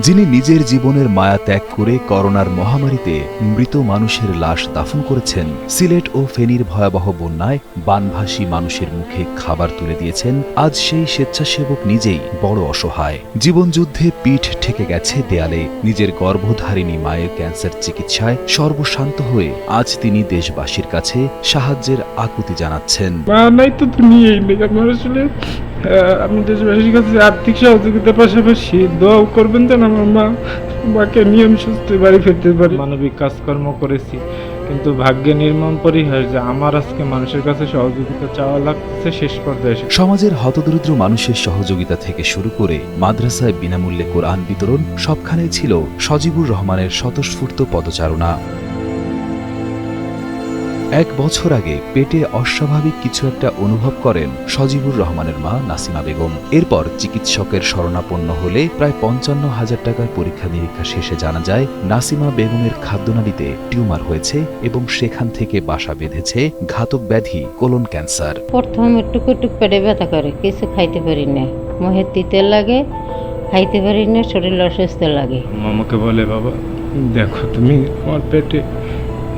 যিনি নিজের জীবনের মায়া ত্যাগ করে করোনার মহামারীতে মৃত মানুষের লাশ দাফন করেছেন, সিলেট ও ফেনীর ভয়াবহ বন্যায় বানভাসী মানুষের মুখে খাবার তুলে দিয়েছেন, আজ সেই স্বেচ্ছাসেবক নিজেই বড় অসহায়। জীবনযুদ্ধে পিঠ ঠেকে গেছে দেয়ালে। নিজের গর্ভধারিণী মায়ের ক্যান্সার চিকিৎসায় সর্বশান্ত হয়ে আজ তিনি দেশবাসীর কাছে সাহায্যের আকুতি জানাচ্ছেন। নাই তো দুনিয়াই নেই আমার আসলে। আমি দেশবাসীর কাছে আর্থিক সহযোগিতার পাশাপাশি দোয়াও করবেন যেন আমার মাকে নিয়ম সুস্থ বাড়ি ফিরতে পারে। মানবিক কাজকর্ম করেছি, কিন্তু ভাগ্যে নির্মম পরিহাস যে আমার আজকে মানুষের কাছে সহযোগিতা চাওয়া লাগছে শেষ পর্যায়ে। সমাজের হতদরিদ্র মানুষের সহযোগিতা থেকে শুরু করে মাদ্রাসায় বিনামূল্যে কোরআন বিতরণ, সবখানেই ছিল সজিবুর রহমানের স্বতঃস্ফূর্ত পদচারণা। 1 বছর আগে পেটে অস্বাভাবিক কিছু একটা অনুভব করেন সজিবুর রহমানের মা নাসিমা বেগম। এরপর চিকিৎসকের শরণাপন্ন হলে প্রায় 55,000 টাকার পরীক্ষা নিরীক্ষা শেষে জানা যায় নাসিমা বেগমের খাদ্যনালীতে টিউমার হয়েছে এবং সেখান থেকে বাসা বেঁধেছে ঘাতক ব্যাধি কোলন ক্যান্সার। প্রথমে টুকটুক পেটে ব্যথা করে, কিছু খাইতে পারি না, মুখে তিতে লাগে, খাইতে পারি না, শরীর অসুস্থ লাগে। আমাকে বলে, বাবা দেখো তুমি আমার পেটে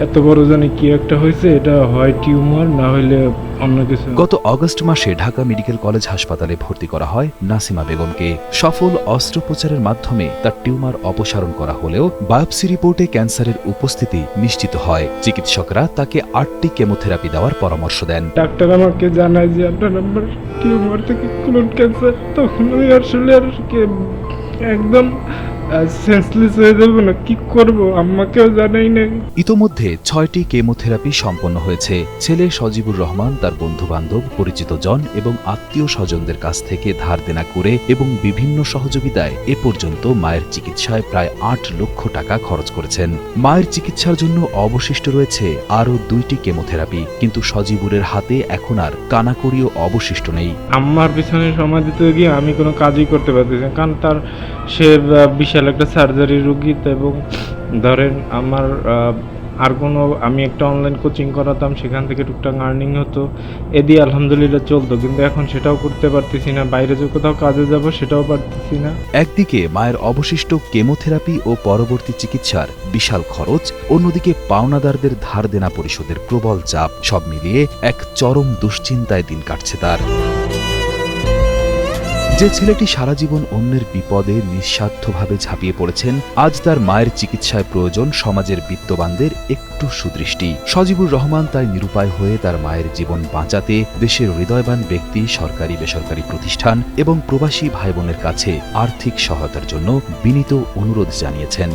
এত বড় জানি কি একটা হয়েছে, এটা হয় টিউমার না হইলে অন্য কিছু। গত অগস্ট মাসে ঢাকা মেডিকেল কলেজ হাসপাতালে ভর্তি করা হয় নাসিমা বেগমকে। সফল অস্ত্রোপচারের মাধ্যমে তার টিউমার অপসারণ করা হলেও বায়োপসি রিপোর্টে ক্যান্সারের উপস্থিতি নিশ্চিত হয়। চিকিৎসকরা তাকে 8টি কেমোথেরাপি দেওয়ার পরামর্শ দেন। ডাক্তার আমাকে জানায় যে আপনার নাম্বার টিউমার থেকে কোলন ক্যান্সার। তখন আমি আসলে একদম সেন্সলেস হয়ে যাবো না, কি করব আম্মাকেও জানাই নাই। ইতোমধ্যে 6টি কেমোথেরাপি সম্পন্ন হয়েছে। ছেলে সজিবুর রহমান তার বন্ধু-বান্ধব, পরিচিত জন এবং আত্মীয় স্বজনদের কাছ থেকে ধার দেনা করে এবং বিভিন্ন সহযোগিতায় এ পর্যন্ত মায়ের চিকিৎসায় প্রায় 8 লক্ষ টাকা খরচ করেছেন। মায়ের চিকিৎসার জন্য অবশিষ্ট রয়েছে আরও 2টি কেমোথেরাপি, কিন্তু সজিবুরের হাতে এখন আর কানাকড়িও অবশিষ্ট নেই। আম্মার পিছনে সময় দিতে গিয়ে আমি কোনো কাজই করতে পারতেছি না, কারণ সে বিশাল একটা সার্জারি রোগী। এবং ধরেন আমার আর কোনো, আমি একটা অনলাইন কোচিং করাতাম, সেখান থেকে টুকটাক আর্নিং হতো, এ দিয়ে আলহামদুলিল্লাহ চলতো, কিন্তু এখন সেটাও করতে পারতেছি না। বাইরে যে কোথাও কাজে যাব সেটাও পারতেছি না। একদিকে মায়ের অবশিষ্ট কেমোথেরাপি ও পরবর্তী চিকিৎসার বিশাল খরচ, অন্যদিকে পাওনাদারদের ধার দেনা পরিশোধের প্রবল চাপ, সব মিলিয়ে এক চরম দুশ্চিন্তায় দিন কাটছে তার। যে ছেলেটি সারা জীবন অন্যের বিপদে নিঃস্বার্থভাবে ঝাঁপিয়ে পড়েছেন, আজ তার মায়ের চিকিৎসায় প্রয়োজন সমাজের বিত্তবানদের একটু সুদৃষ্টি। সজিবুর রহমান তাই নিরুপায় হয়ে তার মায়ের জীবন বাঁচাতে দেশের হৃদয়বান ব্যক্তি, সরকারি বেসরকারি প্রতিষ্ঠান এবং প্রবাসী ভাই বোনের কাছে আর্থিক সহায়তার জন্য বিনীত অনুরোধ জানিয়েছেন।